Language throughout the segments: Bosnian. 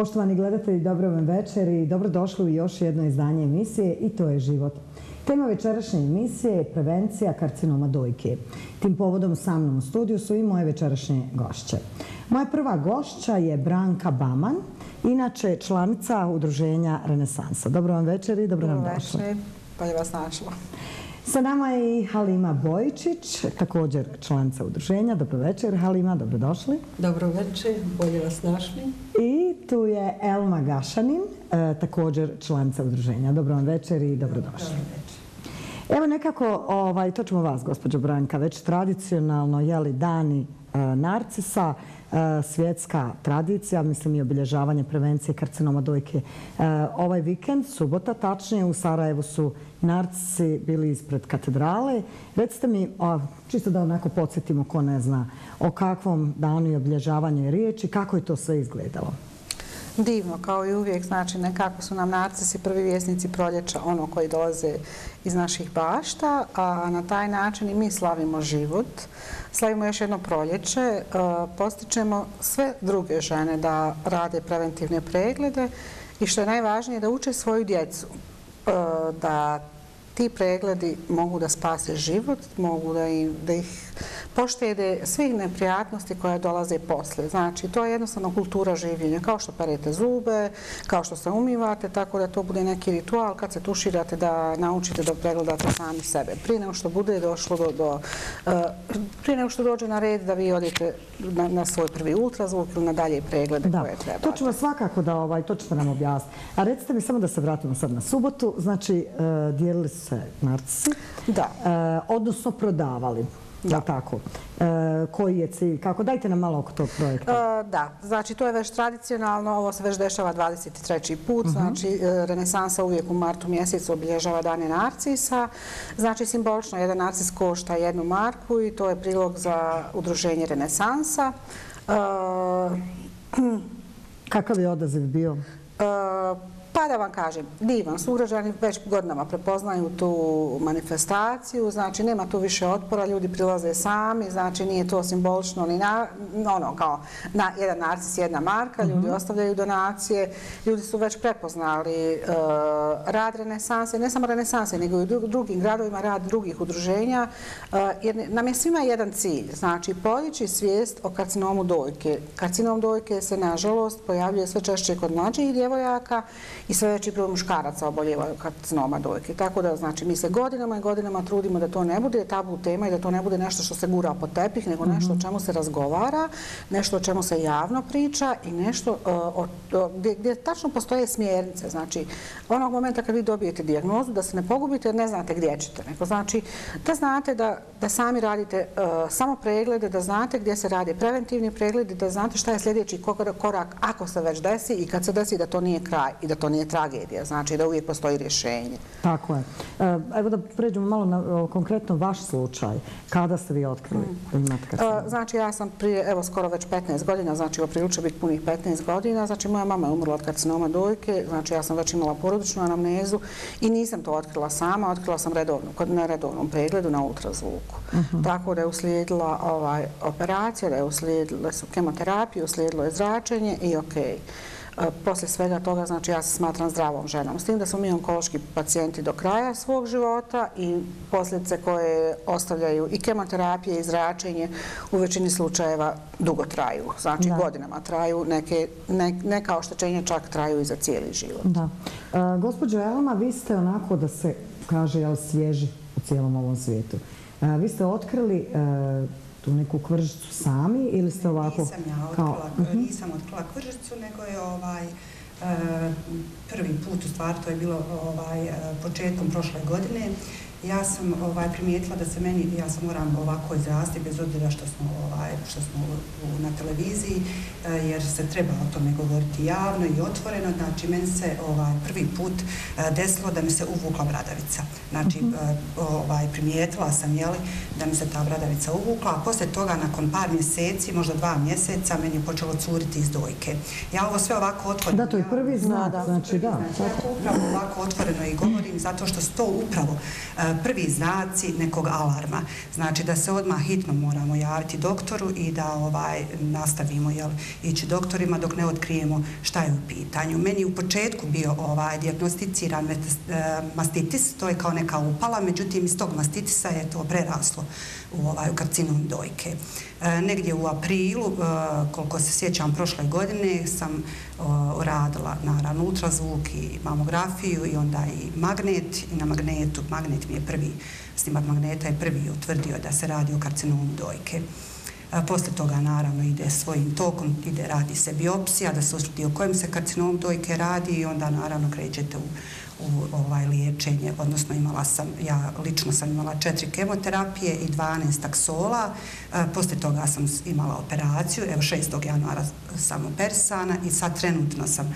Poštovani gledatelji, dobro vam večer i dobrodošli u još jedno izdanje emisije I to je život. Tema večerašnje emisije je prevencija karcinoma dojke. Tim povodom sa mnom u studiju su i moje večerašnje gošće. Moja prva gošća je Branka Baman, inače članica udruženja Renesansa. Dobro vam večer i dobro nam došli. Dobro večer, bolje vas našla. Sa nama je i Halima Bojičić, također članica udruženja. Dobro večer, Halima, dobrodošli. Dobro večer, bolje vas našli. I tu je Elma Gašanin, također članica udruženja. Dobro vam večer i dobrodošli. Evo nekako, to ćemo vas, gospođo Branka, već tradicionalno, dani narcisa, svjetska tradicija, mislim i obilježavanje prevencije karcinoma dojke. Ovaj vikend, subota, tačnije u Sarajevu su narcisi bili ispred katedrale. Recite mi, čisto da onako podsjetimo ko ne zna, o kakvom danu i obilježavanju je riječ i kako je to sve izgledalo? Divno, kao i uvijek, znači nekako su nam narcisi prvi vjesnici proljeća, ono koji dolaze iz naših bašta, a na taj način i mi slavimo život, slavimo još jedno proljeće, postičemo sve druge žene da rade preventivne preglede i što je najvažnije da uče svoju djecu, da ti pregledi mogu da spase život, mogu da ih poštede svih neprijatnosti koje dolaze posle. Znači, to je jednostavno kultura življenja, kao što perete zube, kao što se umivate, tako da to bude neki ritual kad se tuširate da naučite da pregledate sami sebe. Prije nego što bude došlo prije nego što dođe na red da vi odete na svoj prvi ultrazvuk ili na dalje preglede koje trebate. To ćemo svakako da, to ćete nam objasniti. A recite mi samo da se vratimo sad na subotu, znači dijelili su se narcisi, odnosno prodavali. Da. Tako. Koji je cilj? Kako? Dajte nam malo oko tog projekta. Da, znači to je već tradicionalno, ovo se već dešava 23. put, znači Renesansa uvijek u martu mjesecu obilježava dane narcisa. Znači simbolično jedan narcis košta 1 marku i to je prilog za udruženje Renesansa. Kakav je odaziv bio? Pa da vam kažem, divan, sugrađani već godinama prepoznaju tu manifestaciju, znači nema tu više otpora, ljudi prilaze sami, znači nije to simbolično ni kao na jedan narcis, 1 marka, ljudi ostavljaju donacije, ljudi su već prepoznali rad Renesanse, ne samo Renesanse, nego i u drugim gradovima, rad drugih udruženja, jer nam je svima jedan cilj, znači podići svijest o karcinomu dojke. Karcinom dojke se, nažalost, pojavljuje sve češće kod mlađih djevojaka i sve veći broj muškaraca oboljevaju karcinoma dojke. Tako da, znači, mi se godinama i godinama trudimo da to ne bude tabu tema i da to ne bude nešto što se gura pod tepih, nego nešto o čemu se razgovara, nešto o čemu se javno priča i nešto gdje tačno postoje smjernice. Znači, onog momenta kad vi dobijete dijagnozu, da se ne pogubite jer ne znate gdje ćete. Nego, znači, da znate da sami radite samo preglede, da znate gdje se rade preventivni pregledi, da znate šta je sljedeći korak ako se već desi i kad se desi da to nije kraj i da to nije tragedija, znači da uvijek postoji rješenje. Tako je. Evo da pređemo malo na konkretno vaš slučaj. Kada ste vi otkrili da imate karcinom? Znači ja sam prije, evo skoro već 15 godina, znači u aprilu će biti punih 15 godina, znači moja mama je umrla od karcinoma dojke, znači ja sam već imala porodičnu anamnezu i nisam to otkrila sama, otkrila sam na redovnom pregledu na ultrazvuku. Tako da je uslijedila operacija, da je uslijedila su kemoterapiju, uslijedilo je zračenje i okej. Poslije svega toga, znači ja se smatram zdravom ženom. S tim da smo mi onkološki pacijenti do kraja svog života i posljedice koje ostavljaju i kemoterapije i zračenje u većini slučajeva dugo traju. Znači godinama traju, neka oštećenja čak traju i za cijeli život. Da. Gospođo Elma, vi ste onako da se kaže svježi u cijelom ovom svijetu. Vi ste otkrili tu neku kvržicu sami ili ste ovako... Nisam otkrila kvržicu, nego je prvi put, u stvari to je bilo početkom prošle godine. Ja sam primijetila da se meni, ja sam moram ovako izrasti bez obzira što smo na televiziji, jer se treba o tome govoriti javno i otvoreno. Znači, meni se prvi put desilo da mi se uvukla bradavica. Znači, primijetila sam da mi se ta bradavica uvukla, a poslije toga nakon par mjeseci, možda 2 mjeseca, meni je počelo curiti iz dojke. Ja ovo sve ovako otvoreno... Da, to je prvi znak, znači da. Ja to upravo ovako otvoreno i govorim, zato što su to upravo prvi znaci nekog alarma. Znači da se odmah hitno moramo javiti doktoru i da nastavimo ići doktorima dok ne otkrijemo šta je u pitanju. Meni u početku bio dijagnosticiran mastitis, to je kao neka upala, međutim iz tog mastitisa je to preraslo u karcinom dojke. Negdje u aprilu, koliko se sjećam prošle godine, sam radila naravno ultrazvuk i mamografiju i onda i magnet i na magnetu, snimak magneta je prvi utvrdio da se radi o karcinomu dojke. Poslije toga naravno ide svojim tokom, radi se biopsija da se utvrdi o kojem se karcinomu dojke radi i onda naravno krećete u liječenje, odnosno ja lično sam imala 4 kemoterapije i 12 taksola, poslije toga sam imala operaciju, evo 6. januara sam operisana i sad trenutno sam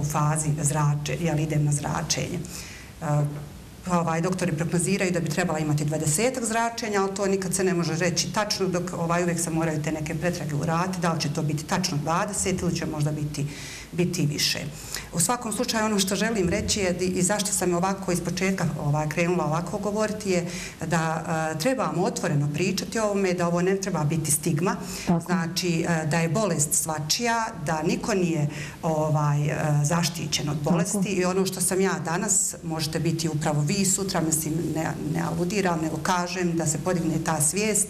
u fazi idem na zračenje. Doktori prognoziraju da bi trebala imati 20 zračenja, ali to nikad se ne može reći tačno, dok uvijek se moraju te neke pretrage uraditi, da li će to biti tačno 20 ili će možda biti više. U svakom slučaju ono što želim reći je i zašto sam ovako iz početka krenula ovako govoriti je da trebamo otvoreno pričati o ovome, da ovo ne treba biti stigma, znači da je bolest svačija, da niko nije zaštićen od bolesti i ono što sam ja danas, možete biti upravo vi sutra, mislim ne aludiram, nego kažem da se podigne ta svijest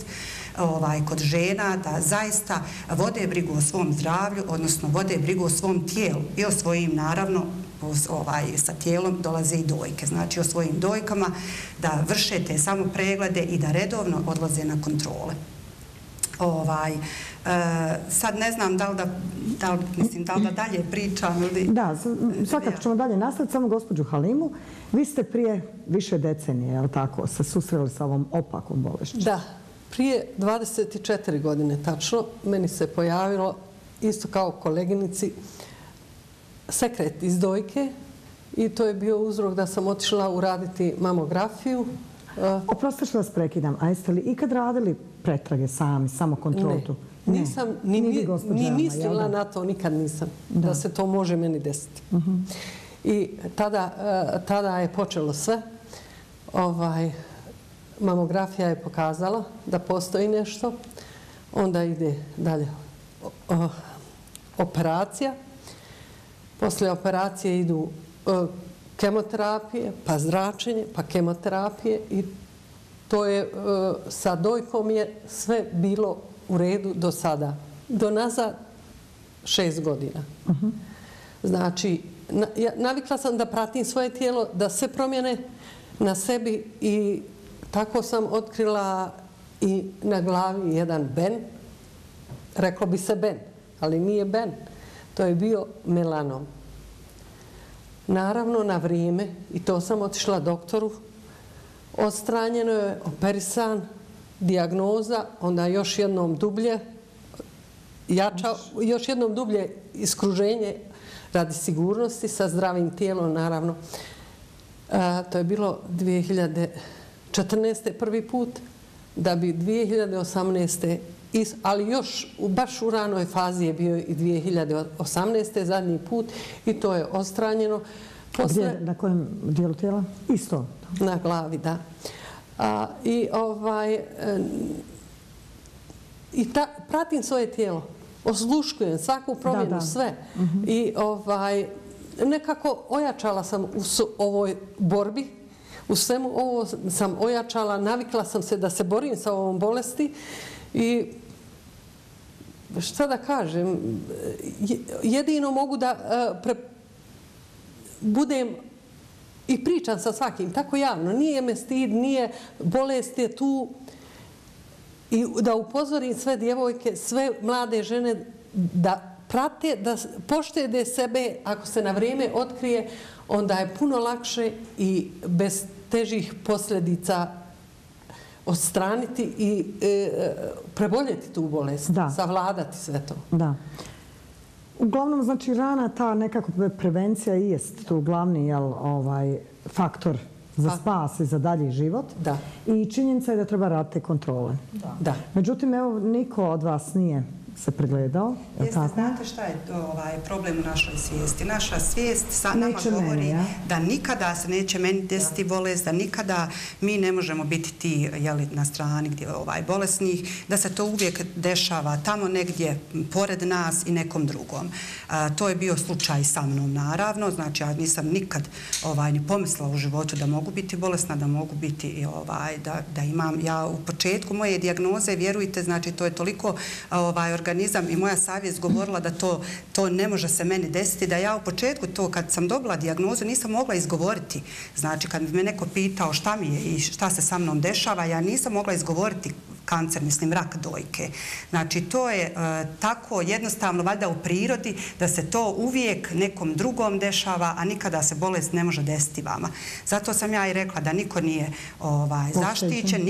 kod žena, da zaista vode brigu o svom zdravlju, odnosno vode brigu o svom tijelu i o svojim, naravno, sa tijelom dolaze i dojke. Znači o svojim dojkama da vrše te samo preglede i da redovno odlaze na kontrole. Sad ne znam da li da dalje pričam ili... Da, svakako ćemo dalje nastaviti. Samo gospođu Halimu, vi ste prije više decenije, je li tako, se susreli sa ovom opakom bolešću? Da, prije 24 godine tačno meni se pojavilo isto kao koleginici sekret iz dojke i to je bio uzrok da sam otišla uraditi mamografiju. Oprostite što vas prekidam, a jeste li ikad radili pretrage sami, samo kontrolu? Ne, nisam ni mislila na to, nikad nisam, da se to može meni desiti. I tada je počelo sve. Mamografija je pokazala da postoji nešto, onda ide dalje operacija. Poslije operacije idu kemoterapije, pa zračenje, pa kemoterapije i to je, sa dojkom je sve bilo u redu do sada. Do nazad 6 godina. Znači, navikla sam da pratim svoje tijelo, da se promjene na sebi i tako sam otkrila i na glavi jedan ben. Reklo bi se ben, ali nije ben. To je bio melanom. Naravno, na vrijeme, i to sam otišla doktoru, odstranjeno je, operisan, dijagnoza, onda još jednom dublje, još jednom dublje iskruženje radi sigurnosti sa zdravim tijelom, naravno. To je bilo 2014. prvi put, da bi 2018. ali još baš u ranoj fazi je bio i 2018. zadnji put i to je odstranjeno. Gdje, na kojem dijelu tijela? Isto? Na glavi, da. I pratim svoje tijelo, osluškujem svaku promjenu, sve. I nekako ojačala sam u ovoj borbi, u svemu ovo sam ojačala, navikla sam se da se borim sa ovom bolesti i šta da kažem, jedino mogu da budem i pričam sa svakim, tako javno, nije me stid, nije, bolest je tu i da upozorim sve djevojke, sve mlade žene da prate, da poštede sebe, ako se na vrijeme otkrije, onda je puno lakše i bez težih posljedica odstraniti i preboljeti tu bolest, savladati sve to. Da. Uglavnom, znači, rana, ta nekako prevencija i jest tu glavni faktor za spas i za dalji život. I činjenica je da treba raditi kontrole. Da. Međutim, evo, niko od vas nije se pregledao. Jeste, znate šta je problem u našoj svijesti? Naša svijest nama govori da nikada se neće meni desiti bolest, da nikada mi ne možemo biti ti na strani bolesnih, da se to uvijek dešava tamo negdje pored nas i nekom drugom. To je bio slučaj sa mnom, naravno. Znači, ja nisam nikad ni pomislila u životu da mogu biti bolesna, da mogu biti, da imam, ja u početku moje dijagnoze, vjerujte, znači, to je toliko organizam i moja savjest govorila da to ne može se meni desiti, da ja u početku to kad sam dobila dijagnozu nisam mogla izgovoriti. Znači kad me neko pitao šta mi je i šta se sa mnom dešava, ja nisam mogla izgovoriti kancer, mislim rak dojke. Znači to je tako jednostavno valjda u prirodi da se to uvijek nekom drugom dešava, a nikada se bolest ne može desiti vama. Zato sam ja i rekla da niko nije zaštićen,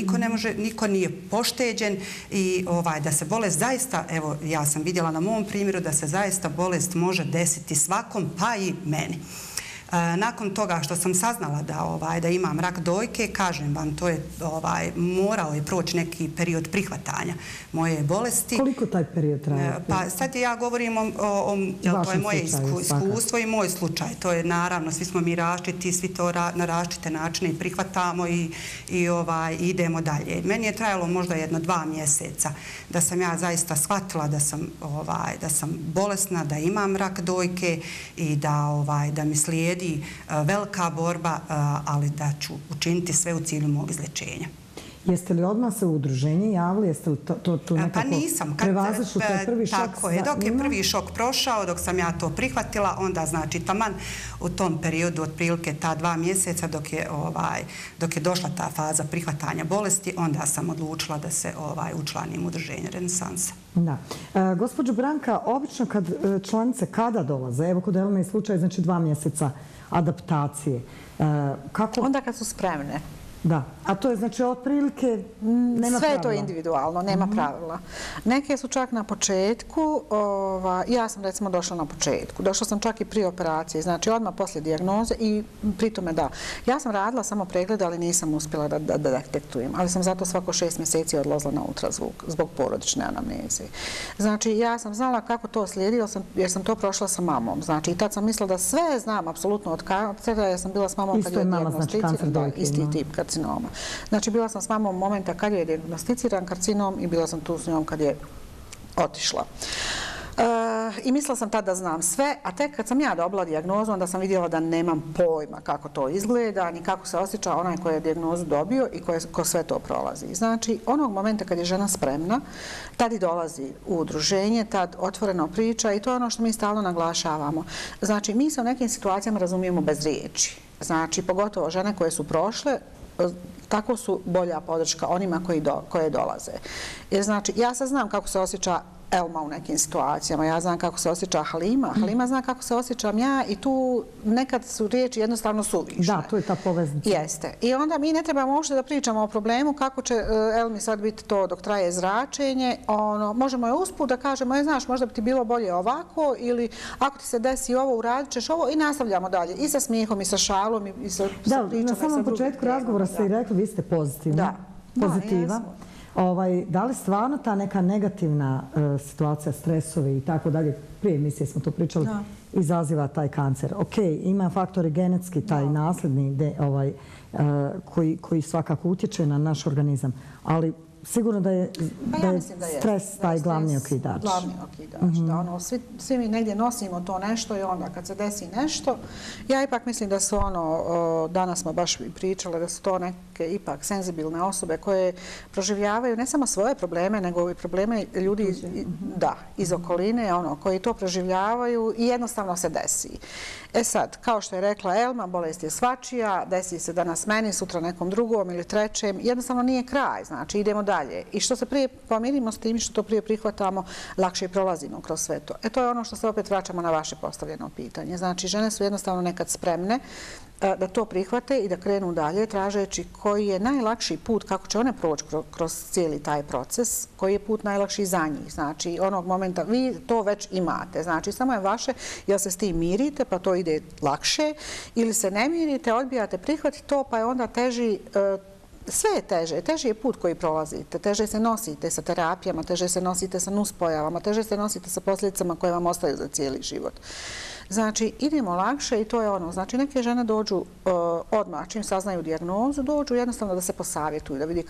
niko nije pošteđen i da se bolest zaista, evo ja sam vidjela na mom primjeru da se zaista bolest može desiti svakom, pa i meni. Nakon toga što sam saznala da imam rak dojke, kažem vam, to je morao je proći neki period prihvatanja moje bolesti. Koliko taj period traje? Pa sad ja govorim to je moje iskustvo i moj slučaj. To je naravno, svi smo mi različiti, svi to na različite načine prihvatamo i idemo dalje. Meni je trajalo možda 1-2 mjeseca da sam ja zaista shvatila da sam bolesna, da imam rak dojke i da mi slijedi velika borba, ali da ću učiniti sve u cilju mog izlječenja. Jeste li odmah se u udruženje javili? Jeste li to nekako prevazišli taj prvi šok? Tako je. Dok je prvi šok prošao, dok sam ja to prihvatila, onda znači taman u tom periodu, otprilike ta 2 mjeseca dok je došla ta faza prihvatanja bolesti, onda sam odlučila da se učlanim u udruženje Renesansa. Da. Gospođo Branka, obično kad članice kada dolaze, evo kod Elme je slučaj, znači 2 mjeseca adaptacije. Onda kad su spremne. Da, a to je znači otprilike nema pravila. Sve je to individualno, nema pravila. Neke su čak na početku, ja sam recimo došla na početku, došla sam čak i prije operacije, znači odmah poslije dijagnoze i pritome da. Ja sam radila samo pregled, ali nisam uspjela da detektujem, ali sam zato svako 6 mjeseci odlazila na ultrazvuk zbog porodične anamneze. Znači ja sam znala kako to slijedi jer sam to prošla sa mamom. Znači i tad sam mislila da sve znam apsolutno od kancera, ja sam bila s mamom kad je dijagnosticiran, isti tip karcinoma. Znači, bila sam s mamom momenta kad je dijagnosticiran karcinom i bila sam tu s njom kad je otišla. I mislila sam tada da znam sve, a tek kad sam ja dobila dijagnozu, onda sam vidjela da nemam pojma kako to izgleda, ni kako se osjeća onaj koji je dijagnozu dobio i ko sve to prolazi. Znači, onog momenta kad je žena spremna, tad i dolazi u udruženje, tad otvoreno priča i to je ono što mi stalno naglašavamo. Znači, mi se u nekim situacijama razumijemo bez riječi. Znači, pogotovo žene koje su prošle, tako su bolja podrška onima koje dolaze. Jer znači, ja sad znam kako se osjeća Elma u nekim situacijama, ja znam kako se osjeća Halima, Halima zna kako se osjećam ja i tu nekad su riječi jednostavno suvišne. Da, to je ta poveznica. Jeste. I onda mi ne trebamo uopšte da pričamo o problemu kako će Elmi sad biti to dok traje zračenje. Možemo je usput da kažemo, znaš, možda bi ti bilo bolje ovako ili ako ti se desi ovo, uradit ćeš ovo i nastavljamo dalje. I sa smijehom, i sa šalom, i sa pričama. Da, na samom početku razgovora ste i rekli, vi ste pozitivna. Pozitiva. Da li stvarno ta neka negativna situacija, stresovi i tako dalje, prije emisije smo to pričali, izaziva taj kancer? Ok, ima faktori genetski, taj nasledni koji svakako utječe na naš organizam, ali sigurno da je stres taj glavni okidač. Glavni okidač, da. Svi mi negdje nosimo to nešto i onda kad se desi nešto, ja ipak mislim da su danas smo baš pričale, da su to neke ipak senzibilne osobe koje proživljavaju ne samo svoje probleme, nego i probleme ljudi iz okoline, koji to proživljavaju i jednostavno se desi. E sad, kao što je rekla Elma, bolest je svačija, desi se danas meni, sutra nekom drugom ili trećem, jednostavno nije kraj, znači idemo dalje. I što se prije pomirimo s tim, što to prije prihvatamo, lakše prolazimo kroz sve to. To je ono što se opet vraćamo na vaše postavljeno pitanje. Znači, žene su jednostavno nekad spremne da to prihvate i da krenu dalje, tražeći koji je najlakši put, kako će one proći kroz cijeli taj proces, koji je put najlakši za njih. Znači, onog momenta vi to već imate. Znači, samo je vaše, jel se s tim mirite, pa to ide lakše, ili se ne mirite, odbijate prihvatiti to, pa je onda teži sve je teže. Teži je put koji prolazite. Teže se nosite sa terapijama, teže se nosite sa nuspojavama, teže se nosite sa posljedicama koje vam ostaju za cijeli život. Znači, idemo lakše i to je ono. Znači, neke žene dođu odmah, čim saznaju dijagnozu, dođu jednostavno da se posavjetuju, da vidi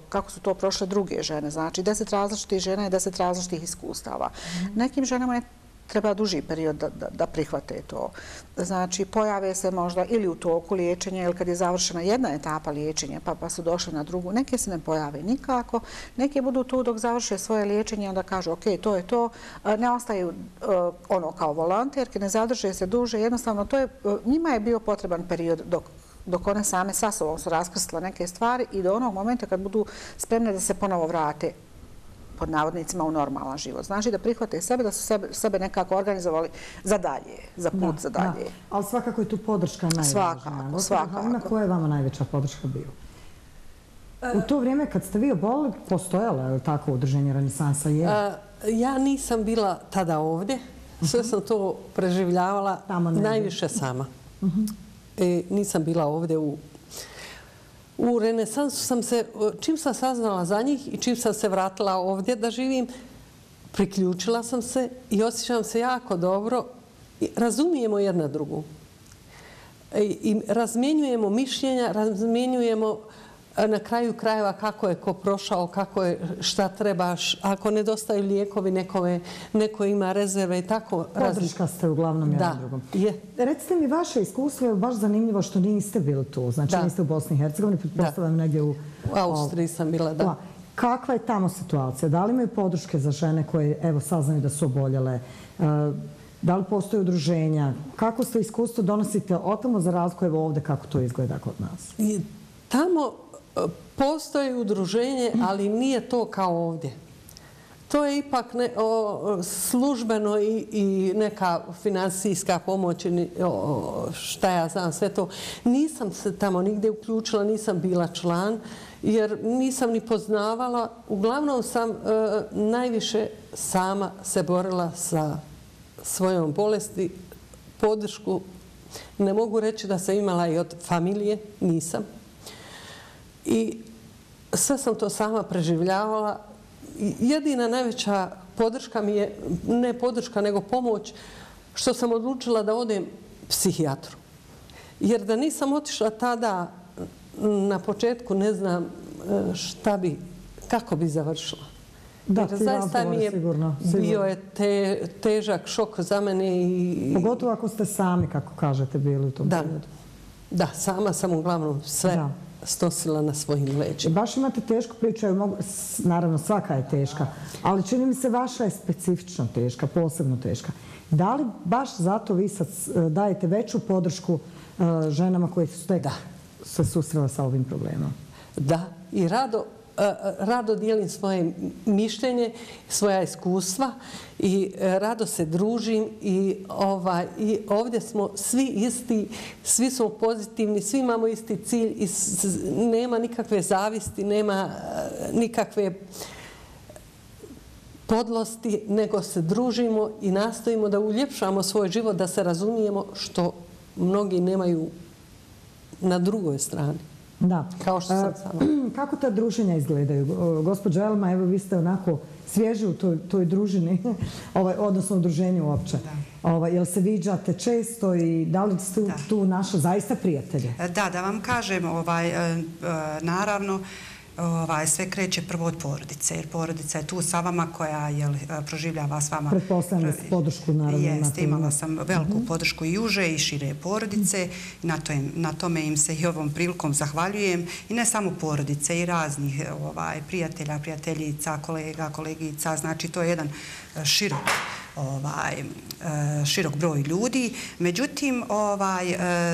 kako su to prošle druge žene. Znači, 10 različitih žena i 10 različitih iskustava. Nekim ženama treba duži period da prihvate to. Znači, pojave se možda ili u toku liječenja ili kad je završena jedna etapa liječenja pa su došle na drugu. Neke se ne pojave nikako. Neke budu tu dok završe svoje liječenje i onda kažu ok, to je to. Ne ostaju ono kao volonterke, ne zadrže se duže. Jednostavno, njima je bio potreban period dok one same sa sobom su raskrstile neke stvari i do onog momenta kad budu spremne da se ponovo vrate pod navodnicima u normalan život. Znači da prihvate sebe, da su sebe nekako organizovali za dalje, za put za dalje. Ali svakako je tu podrška najvažnija. Svakako. Koja je vama najveća podrška bio? U to vrijeme kad ste vi obolili, postojala je tako udruženje Renesansa? Ja nisam bila tada ovdje. Sve sam to preživljavala najviše sama. Nisam bila ovdje u Renesansu. Čim sam saznala za njih i čim sam se vratila ovdje da živim, priključila sam se i osjećam se jako dobro. Razumijemo jedna drugu. I razmjenjujemo mišljenja, razmjenjujemo na kraju krajeva kako je ko prošao, kako je šta trebaš, ako nedostaju lijekovi, neko ima rezerve i tako. Podrška ste uglavnom jedan drugom. Recite mi, vaše iskustvo je baš zanimljivo što niste bili tu. Znači niste u Bosni i Hercegovini, pretpostavljam negdje u Austriji sam bila, da. Kakva je tamo situacija? Da li imaju podrške za žene koje evo saznaju da su oboljele? Da li postoje udruženja? Kako ste iskustvo donosite o tomu za razliku evo ovdje kako to izgleda kod nas? Tamo postoji udruženje, ali nije to kao ovdje. To je ipak službeno i neka financijska pomoć, šta ja znam, sve to. Nisam se tamo nigdje uključila, nisam bila član, jer nisam ni poznavala. Uglavnom sam najviše sama se borila sa svojom bolesti, podršku. Ne mogu reći da sam imala i od familije, nisam. I sve sam to sama preživljavala. Jedina najveća podrška mi je, ne podrška nego pomoć, što sam odlučila da odem psihijatru. Jer da nisam otišla tada na početku, ne znam kako bi završila. Da, zaista mi je bio je težak šok za mene. Pogotovo ako ste sami, kako kažete, bili u tom periodu. Da, sama sam uglavnom sve stosila na svojim leđima. Baš imate tešku priču, naravno svaka je teška, ali čini mi se vaša je specifično teška, posebno teška. Da li baš zato vi sad dajete veću podršku ženama koje su se susrele sa ovim problemom? Da, i rado dijelim svoje mišljenje, svoja iskustva i rado se družim i ovdje smo svi isti, svi smo pozitivni, svi imamo isti cilj i nema nikakve zavisti, nema nikakve podlosti, nego se družimo i nastojimo da uljepšamo svoj život, da se razumijemo što mnogi nemaju na drugoj strani. Da. Kao što sam sama. Kako ta druženja izgledaju? Gospođo Elma, evo vi ste onako svježi u toj družini, odnosno u druženju uopće. Jel se viđate često i da li ste tu naša zaista prijatelje? Da vam kažem, naravno, sve kreće prvo od porodice, jer porodica je tu sa vama koja proživljava s vama. Pretpostavljam da podršku, naravno. Jeste, imala sam veliku podršku i uže i šire porodice. Na tome im se i ovom prilikom zahvaljujem. I ne samo porodice, i prijatelja, prijateljica, kolega, kolegica. Znači, to je jedan širok broj ljudi. Međutim,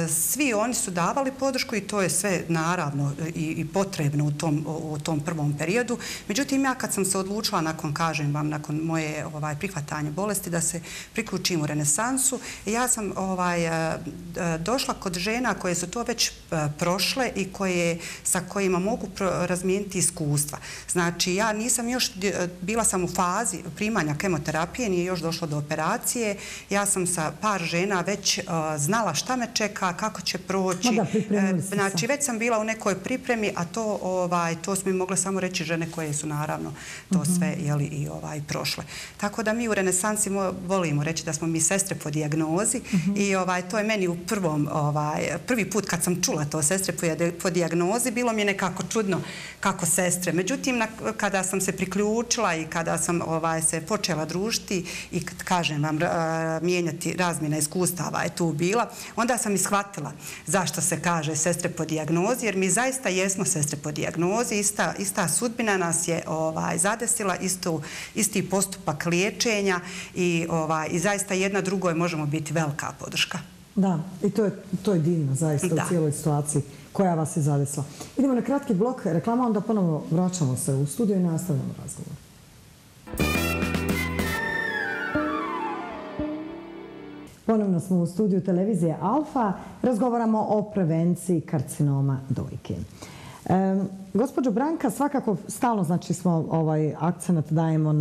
svi oni su davali podršku i to je sve naravno i potrebno u tom prvom periodu. Međutim, ja kad sam se odlučila, nakon moje prihvatanja bolesti, da se priključim u Renesansu, ja sam došla kod žena koje su to već prošle i sa kojima mogu razmijeniti iskustva. Znači, ja nisam još, bila sam u fazi primanja kemoterapije, nije još došlo do operacije, ja sam sa par žena već znala šta me čeka, kako će proći. Znači, već sam bila u nekoj pripremi, a to smo mi mogle samo reći žene koje su naravno to sve i prošle. Tako da mi u Renesansi volimo reći da smo mi sestre po dijagnozi i to je meni u prvi put kad sam čula to sestre po dijagnozi, bilo mi je nekako čudno kako sestre. Međutim, kada sam se priključila i kada sam se počela družiti i kažem vam, mijenjati razmjena iskustava je tu bila, onda sam i shvatila zašto se kaže sestre po dijagnozi, jer mi zaista jesmo sestre po dijagnozi, ista sudbina nas je zadesila, isti postupak liječenja i zaista jedna drugoj možemo biti velika podrška. Da, i to je divno zaista u cijeloj situaciji koja vas je zadesila. Idemo na kratki blok reklama, onda ponovo vraćamo se u studio i nastavljamo razgovor. Ponovno smo u studiju televizije Alfa, razgovaramo o prevenciji karcinoma dojke. Gospođo Branka, svakako stalno znači smo akcenat dajemo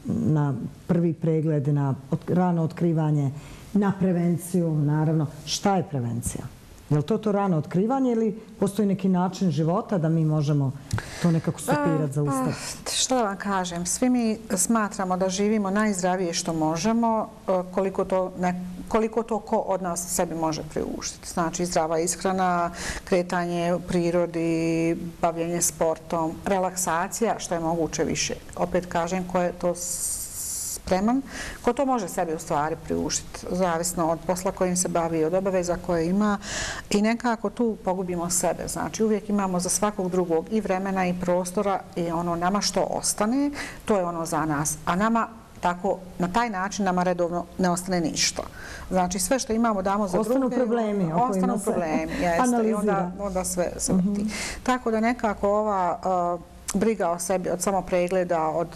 na prvi pregled, na rano otkrivanje, na prevenciju, naravno. Šta je prevencija? Je li to rano otkrivanje ili postoji neki način života da mi možemo to nekako stopirati, zaustaviti? Što da vam kažem, svi mi smatramo da živimo najzdravije što možemo, koliko to ko od nas sebi može priuštiti. Znači zdrava ishrana, kretanje u prirodi, bavljenje sportom, relaksacija, što je moguće više. Opet kažem, ko je to spreman, ko to može sebi u stvari priuštiti, zavisno od posla kojim se bavi, od obaveza koje ima i nekako tu pogubimo sebe. Znači uvijek imamo za svakog drugog i vremena i prostora i ono nama što ostane, to je ono za nas. A nama tako, na taj način nama redovno ne ostane ništa. Znači sve što imamo damo za druge. Ostanu problemi o kojima se analizira. I onda sve vrti. Tako da nekako ova briga o sebi, od samopregleda, od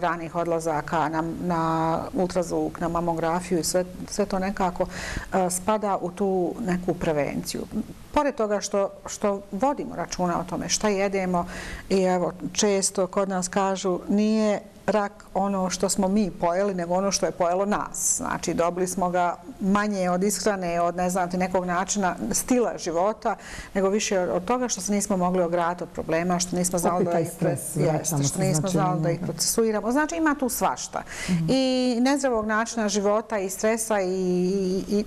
ranih odlazaka na ultrazvuk, na mamografiju i sve to nekako spada u tu neku prevenciju. Pored toga što vodimo računa o tome šta jedemo i evo često kod nas kažu nije rak ono što smo mi pojeli, nego ono što je pojelo nas. Znači, dobili smo ga manje od ishrane, od nekog načina stila života, nego više od toga što se nismo mogli ograditi od problema, što nismo znali da ih procesuiramo. Znači, ima tu svašta. I nezdravog načina života i stresa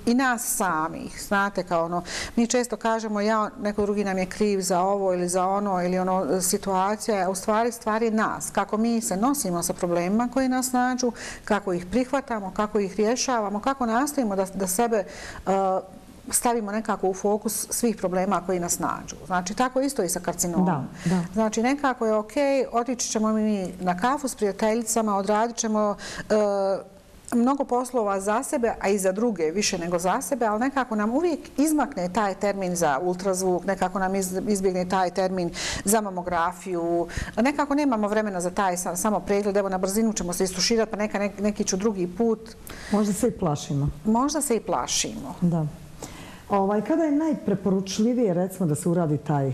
i nas samih. Znate, kao ono, mi često kažemo neko drugi nam je kriv za ovo ili za ono ili ono situacija, u stvari nas. Kako mi se nosimo sa problemima koji nas nađu, kako ih prihvatamo, kako ih rješavamo, kako nastavimo da sebe stavimo nekako u fokus svih problema koji nas nađu. Znači, tako isto i sa karcinomom. Znači, nekako je okej, otići ćemo mi na kafu s prijateljicama, odradit ćemo mnogo poslova za sebe, a i za druge više nego za sebe, ali nekako nam uvijek izmakne taj termin za ultrazvuk, nekako nam izbjegne taj termin za mamografiju, nekako nemamo vremena za taj samo pregled, evo na brzinu ćemo se istuširati, pa neki ću drugi put. Možda se i plašimo. Možda se i plašimo. Da. Kada je najpreporučljivije, recimo, da se uradi taj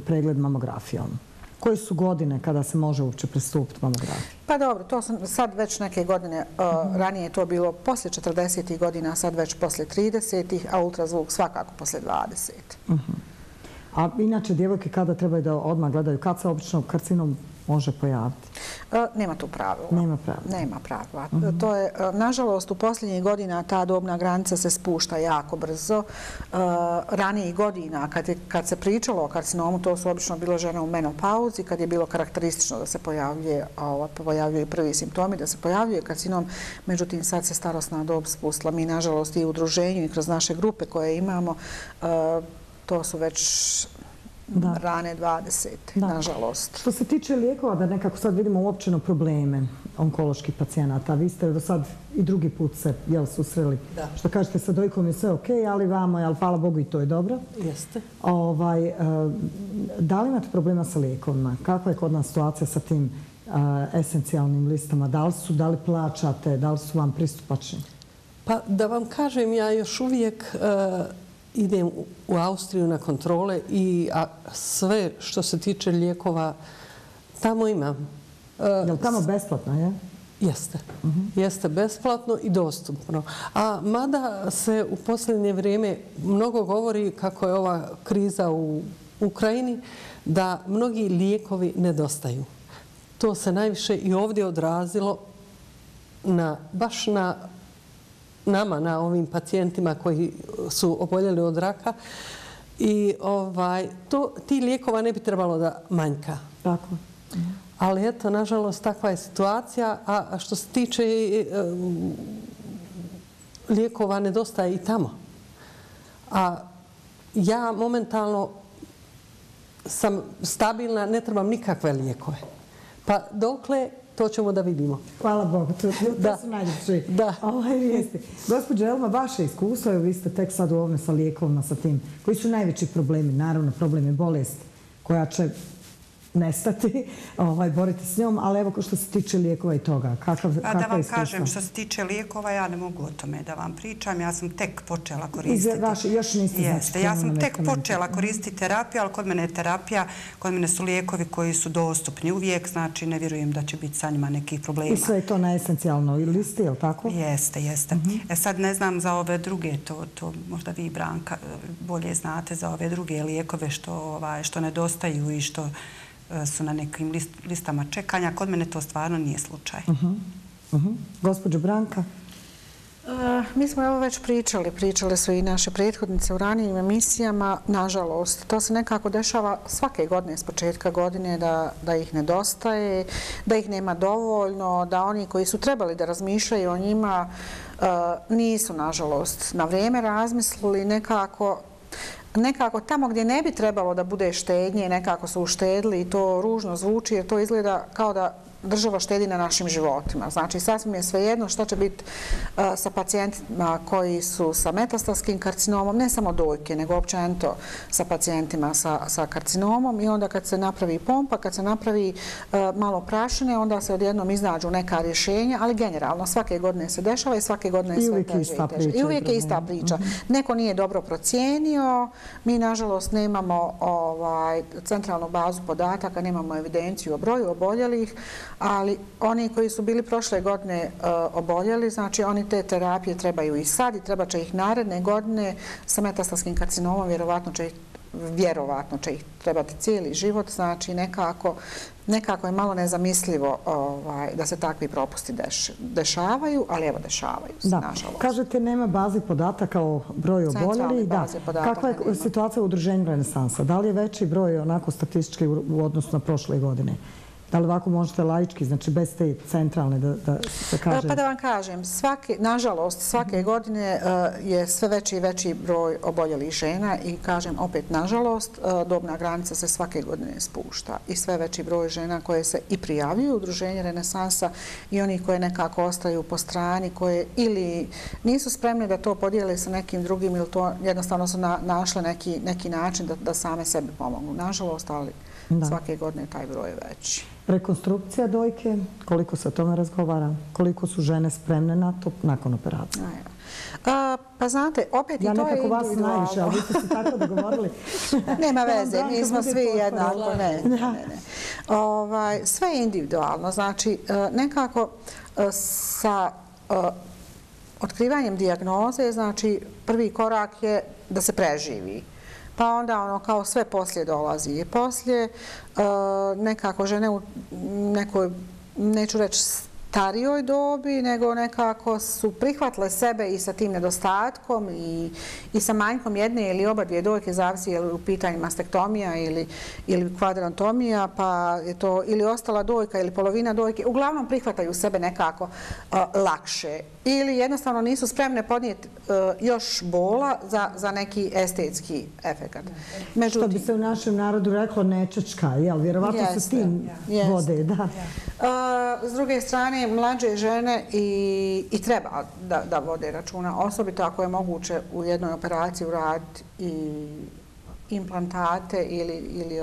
pregled mamografijom? Koje su godine kada se može uopće pristupiti mamografiji? Pa dobro, to sam sad već neke godine, ranije je to bilo poslije 40. godina, sad već poslije 30. a ultrazvuk svakako poslije 20. A inače, djevojke kada trebaju da odmah gledaju, kad se obično karcinom može pojaviti? Nema tu pravila. Nema pravila. To je, nažalost, u posljednjih godina ta dobna granica se spušta jako brzo. Ranijih godina, kad se pričalo o karcinomu, to su obično bilo žene u menopauzi, kad je bilo karakteristično da se pojavljaju prvi simptomi, da se pojavljuje karcinom. Međutim, sad se starosna dob spustila. Mi, nažalost, i u udruženju i kroz naše grupe koje imamo, to su već rane 20, nažalost. Što se tiče lijekova, da nekako sad vidimo uopćeno probleme onkoloških pacijenata. Vi ste do sad i drugi put se susreli. Što kažete, sa dojkom je sve okej, ali vamo je, ali hvala Bogu i to je dobro. Jeste. Da li imate problema sa lijekovima? Kakva je kod nas situacija sa tim esencijalnim listama? Da li plaćate? Da li su vam pristupačni? Pa da vam kažem, ja još uvijek idem u Austriju na kontrole i sve što se tiče lijekova tamo imam. Je li tamo besplatno, je? Jeste. Jeste besplatno i dostupno. A mada se u posljednje vrijeme mnogo govori kako je ova kriza u Ukrajini, da mnogi lijekovi nedostaju. To se najviše i ovdje odrazilo baš na nama, na ovim pacijentima koji su oboljeli od raka. I ti lijekova ne bi trebalo da manjka. Tako. Ali eto, nažalost, takva je situacija. A što se tiče lijekova, nedostaje i tamo. A ja momentalno sam stabilna, ne trebam nikakve lijekove. Pa dokle, to ćemo da vidimo. Hvala Bogu, to su najljepši vijesti. Gospođo Elma, vaše iskustvo, vi ste tek sad u ovome sa lijekovima, sa tim, koji su najveći problemi? Naravno, problem je bolest koja će nestati, boriti s njom, ali evo što se tiče lijekova i toga, kakva iskustva? Da vam kažem, što se tiče lijekova, ja ne mogu o tome da vam pričam, ja sam tek počela koristiti. Još niste znači. Ja sam tek počela koristiti terapiju, ali kod mene je terapija, kod mene su lijekovi koji su dostupni uvijek, znači ne vjerujem da će biti sa njima nekih problema. I sve je to na esencijalnoj listi, je li tako? Jeste. Sad ne znam za ove druge, to možda vi, Branka, bolje znate za ove druge lijekove što nedostaju i što su na nekim listama čekanja. Kod mene to stvarno nije slučaj. Gospođo Branka? Mi smo evo već pričale su i naše prethodnice u ranijim emisijama. Nažalost, to se nekako dešava svake godine, s početka godine, da ih nedostaje, da ih nema dovoljno, da oni koji su trebali da razmišljaju o njima nisu, nažalost, na vrijeme razmislili. Nekako tamo gdje ne bi trebalo da bude štednje, nekako su uštedili i to ružno zvuči jer to izgleda kao da država štedi na našim životima. Znači, sasvim je svejedno šta će biti sa pacijentima koji su sa metastaskim karcinomom, ne samo dojke, nego općenito sa pacijentima sa karcinomom i onda kad se napravi pompa, kad se napravi malo prašine, onda se odjednom iznađu neka rješenja, ali generalno svake godine se dešava i svake godine je sve teže i teže. I uvijek je ista priča. Neko nije dobro procijenio, mi nažalost nemamo centralnu bazu podataka, nemamo evidenciju o broju oboljelih, ali oni koji su bili prošle godine oboljeli, znači oni te terapije trebaju i sad i treba će ih naredne godine sa metastaskim karcinomom, vjerovatno će ih trebati cijeli život, znači nekako je malo nezamislivo da se takvi propusti dešavaju, ali evo dešavaju se, nažalost. Kažete nema baze podataka o broju oboljelih. Kakva je situacija u udruženju Renesansa? Da li je veći broj onako statistički u odnosu na prošle godine? Da li ovako možete laički, znači bez te centralne da se kaže? Pa da vam kažem, nažalost, svake godine je sve veći i veći broj oboljelih žena i kažem opet nažalost, dobna granica se svake godine spušta i sve veći broj žena koje se i prijavljuju u udruženje Renesansa i oni koje nekako ostaju po strani, koje ili nisu spremni da to podijele sa nekim drugim ili to jednostavno su našle neki način da same sebi pomognu. Nažalost, ali svake godine taj broj je veći. Rekonstrukcija dojke, koliko se o tome razgovara? Koliko su žene spremne na to nakon operacije? Pa znate, opet i to je individualno. Ja nekako vas najviše, ali vi ste se tako dogovorili. Nema veze, mi smo svi jednako. Sve je individualno. Znači, nekako sa otkrivanjem dijagnoze, znači prvi korak je da se preživi. Pa onda kao sve poslije dolazi. I poslije nekako žene u nekoj, neću reći starijoj dobi, nego nekako su prihvatile sebe i sa tim nedostatkom i sa manjkom jedne ili oba dvije dojke, zavisi je li u pitanju mastektomija ili kvadrantomija, pa je to ili ostala dojka ili polovina dojke. Uglavnom prihvataju sebe nekako lakše ili jednostavno nisu spremne podnijeti još bola za neki estetski efekat. Što bi se u našem narodu reklo nečačka, jel? Vjerovatno se s tim vode, da. S druge strane, mlađe žene i treba da vode računa, osobito ako je moguće u jednoj operaciji uraditi i implantate ili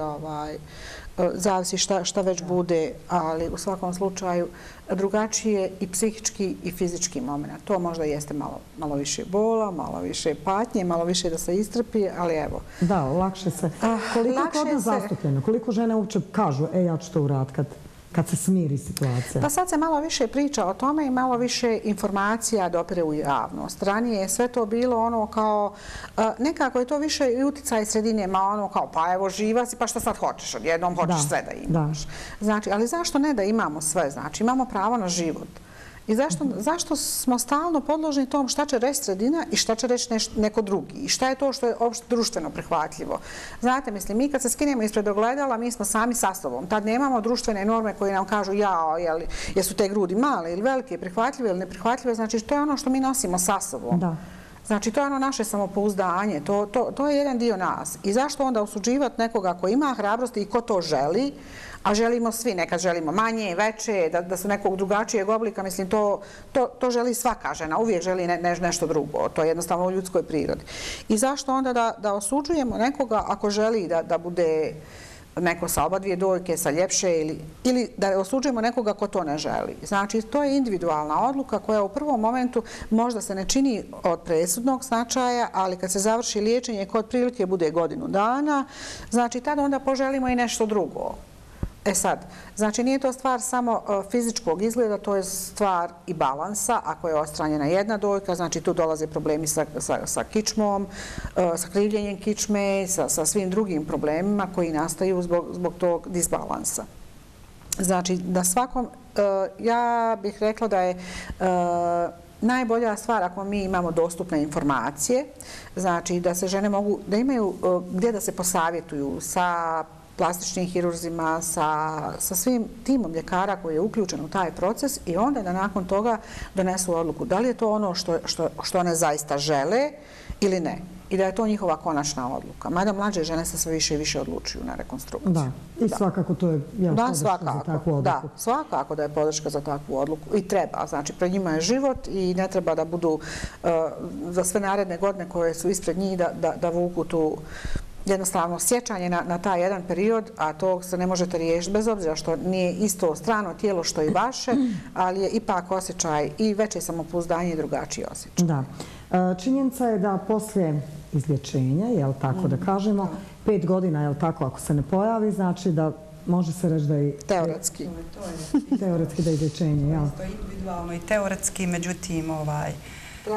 zavisi šta već bude, ali u svakom slučaju drugačije i psihički i fizički moment. To možda jeste malo više bola, malo više patnje, malo više da se istrpi, ali evo. Da, lakše se. Koliko je kod nas zastupljeno? Koliko žene uopće kažu, ja ću to uraditi kad kad se smiri situacija? Pa sad se malo više priča o tome i malo više informacija dopire u javnost. Ranije je sve to bilo ono kao, nekako je to više i uticaj sredine, ono kao, pa evo živa si, pa šta sad hoćeš, odjednom hoćeš sve da imaš. Znači, ali zašto ne da imamo sve? Znači, imamo pravo na život. I zašto smo stalno podložni tom šta će reći sredina i šta će reći neko drugi? I šta je to što je opšte društveno prihvatljivo? Znate, mislim, mi kad se skinemo ispred ogledala, mi smo sami sa sobom. Tad nemamo društvene norme koje nam kažu jesu te grudi male ili velike, prihvatljive ili neprihvatljive. Znači, to je ono što mi nosimo sa sobom. Znači, to je ono naše samopouzdanje. To je jedan dio nas. I zašto onda osuđivati nekoga ko ima hrabrosti i ko to želi, a želimo svi, nekad želimo manje, veće, da su nekog drugačijeg oblika, mislim, to želi svaka žena, uvijek želi nešto drugo, to je jednostavno u ljudskoj prirodi. I zašto onda da osuđujemo nekoga ako želi da bude neko sa oba dvije dojke, sa ljepše ili da osuđujemo nekoga ko to ne želi. Znači, to je individualna odluka koja u prvom momentu možda se ne čini od presudnog značaja, ali kad se završi liječenje koje otprilike bude godinu dana, znači tada onda poželimo i nešto drugo. E sad, znači nije to stvar samo fizičkog izgleda, to je stvar i balansa. Ako je odstranjena jedna dojka, znači tu dolaze problemi sa kičmom, sa krivljenjem kičme, sa svim drugim problemima koji nastaju zbog tog disbalansa. Znači, da svakom, ja bih rekla da je najbolja stvar ako mi imamo dostupne informacije, znači da se žene mogu, da imaju gdje da se posavjetuju sa plastičnim hirurzima, sa svim timom ljekara koji je uključen u taj proces i onda da nakon toga donesu odluku da li je to ono što one zaista žele ili ne. I da je to njihova konačna odluka. Mada mlađe žene se sve više i više odlučuju na rekonstrukciju. Da, i svakako to je podrška za takvu odluku. Da, svakako da je podrška za takvu odluku i treba. Znači, pred njima je život i ne treba da budu za sve naredne godine koje su ispred njih da vuku tu jednostavno sjećanje na taj jedan period, a to se ne možete riješiti bez obzira što nije isto strano tijelo što i vaše, ali je ipak osjećaj i veće samopouzdanje i drugačiji osjećaj. Da. Činjenica je da poslije izlječenja, jel tako da kažemo, 5 godina, jel tako, ako se ne pojavi, znači da može se reći da je teoretski. Teoretski da je izlječenje, jel? To je individualno i teoretski, međutim,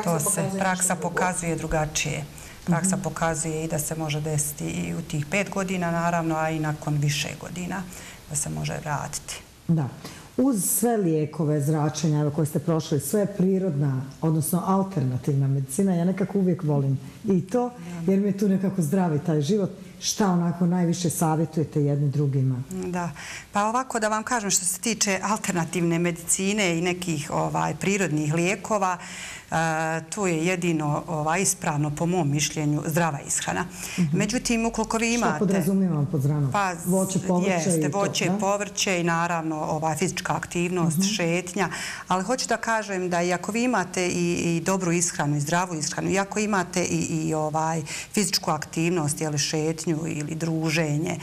to se praksa pokazuje drugačije. Praksa pokazuje i da se može desiti i u tih 5 godina, naravno, a i nakon više godina da se može vratiti. Da. Uz sve lijekove, zračenja koje ste prošli, sve je prirodna, odnosno alternativna medicina. Ja nekako uvijek volim i to, jer mi je tu nekako zdravi taj život. Šta onako najviše savjetujete jedni drugima? Da, pa ovako da vam kažem što se tiče alternativne medicine i nekih prirodnih lijekova, to je jedino ispravno po mom mišljenju zdrava ishrana. Međutim, ukoliko vi imate... Što podrazumijevamo pod zdravom? Voće, povrće i to? Voće, povrće i naravno fizička aktivnost, šetnja. Ali hoću da kažem da i ako vi imate i dobru ishranu i zdravu ishranu, i ako imate i fizičku aktivnost, šetnju ili druženje,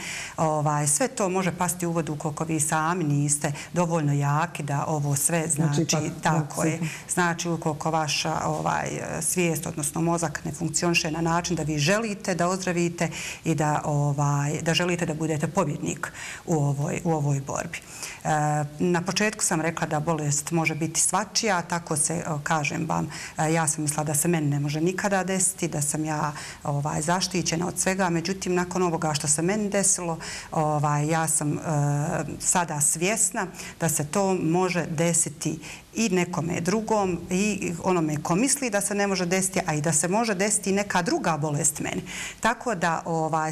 sve to može pasti u vodu ukoliko vi sami niste dovoljno jaki da ovo sve znači tako je. Znači ukoliko vaša svijest, odnosno mozak ne funkcioniše na način da vi želite da ozdravite i da želite da budete pobjednik u ovoj borbi. Na početku sam rekla da bolest može biti svačija, tako se, kažem vam, ja sam mislila da se meni ne može nikada desiti, da sam ja zaštićena od svega, međutim, nakon ovoga što se meni desilo, ja sam sada svjesna da se to može desiti i nekome drugom i onome ko misli da se ne može desiti, a i da se može desiti i neka druga bolest meni. Tako da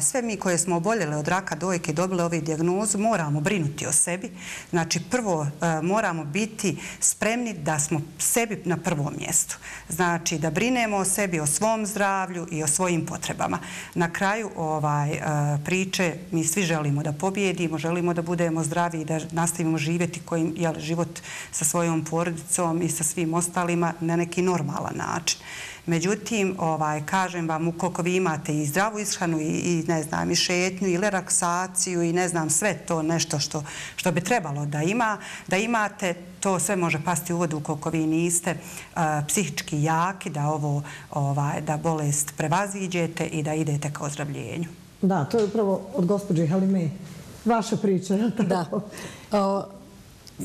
sve mi koje smo oboljeli od raka dojke i dobili ovu dijagnozu moramo brinuti o sebi. Znači prvo moramo biti spremni da smo sebi na prvom mjestu. Znači da brinemo o sebi, o svom zdravlju i o svojim potrebama. Na kraju priče mi svi želimo da pobjedimo, želimo da budemo zdravi i da nastavimo živjeti život sa svojom porodicom i sa svim ostalima na neki normalan način. Međutim, kažem vam, ukoliko vi imate i zdravu ishranu i ne znam, i šetnju i relaksaciju i ne znam, sve to nešto što bi trebalo da imate, to sve može pasti u vodu ukoliko vi niste psihički jaki da bolest prevaziđete i da idete ka ozdravljenju. Da, to je upravo od gospođe Halime vaša priča, je li tako? Da.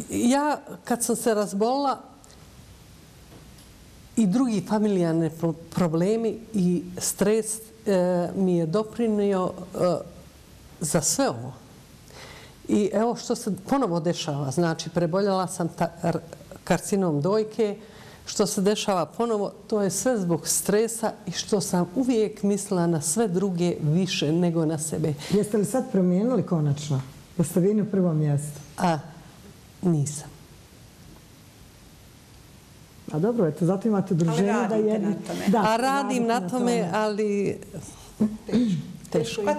Ja kad sam se razbolila i drugi familijarni problemi i stres mi je doprinio za sve ovo. I evo što se ponovo dešava, znači preboljela sam karcinom dojke, što se dešava ponovo, to je sve zbog stresa i što sam uvijek mislila na sve druge više nego na sebe. Jeste li sad promijenili konačno? Jeste vi na prvom mjestu? Nisam. A dobro, eto, zato imate udruženje da radite jedni... na tome. Da, Radim na tome, ali... Teško. Pa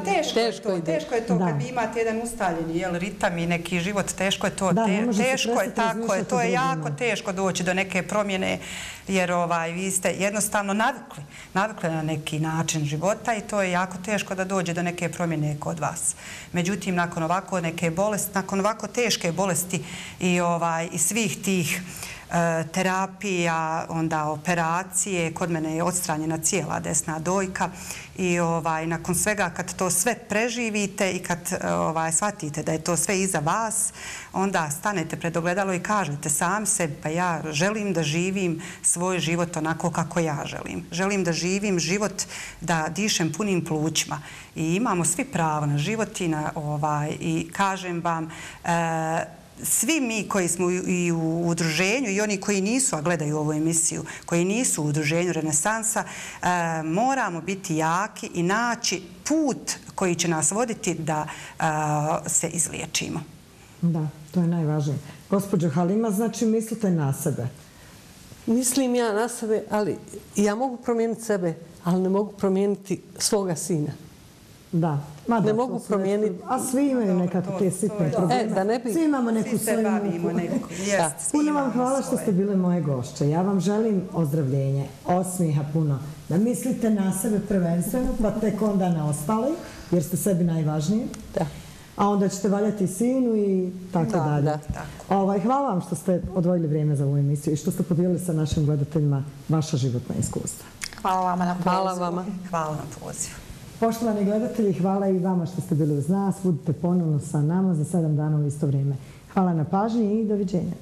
teško je to kad vi imate jedan ustaljeni ritam i neki život, teško je to. Teško je, tako je, to je jako teško doći do neke promjene jer vi ste jednostavno navikli na neki način života i to je jako teško da dođe do neke promjene kod vas. Međutim, nakon ovako neke bolesti, nakon ovako teške bolesti i svih tih terapija, onda operacije, kod mene je odstranjena cijela desna dojka i nakon svega kad to sve preživite i kad shvatite da je to sve iza vas, onda stanete pred ogledalo i kažete sami sebi pa ja želim da živim svoj život onako kako ja želim. Želim da živim život, da dišem punim plućima i imamo svi pravo na život i kažem vam svi mi koji smo i u udruženju i oni koji nisu, a gledaju ovu emisiju, koji nisu u udruženju Renesansa, moramo biti jaki i naći put koji će nas voditi da se izliječimo. Da, to je najvažnije. Gospođo Halima, znači mislite na sebe? Mislim ja na sebe, ali ja mogu promijeniti sebe, ali ne mogu promijeniti svoga sina. Da. Ne mogu promijeniti. A svi imaju nekako te sitne probleme. Svi imamo neku svoju muku. Puno vam hvala što ste bile moje gošće. Ja vam želim ozdravljenje, osmijeha puno. Da mislite na sebe prvenstveno, pa tek onda na ostale, jer ste sebi najvažniji. A onda ćete valjati sinu i tako dalje. Hvala vam što ste odvojili vrijeme za ovu emisiju i što ste podijelili sa našim gledateljima vaša životna iskustva. Hvala vama na pozivu. Hvala vama. Hvala na pozivu. Poštovani gledatelji, hvala i vama što ste bili uz nas. Budite ponovno sa nama za 7 dana u isto vrijeme. Hvala na pažnji i doviđenja.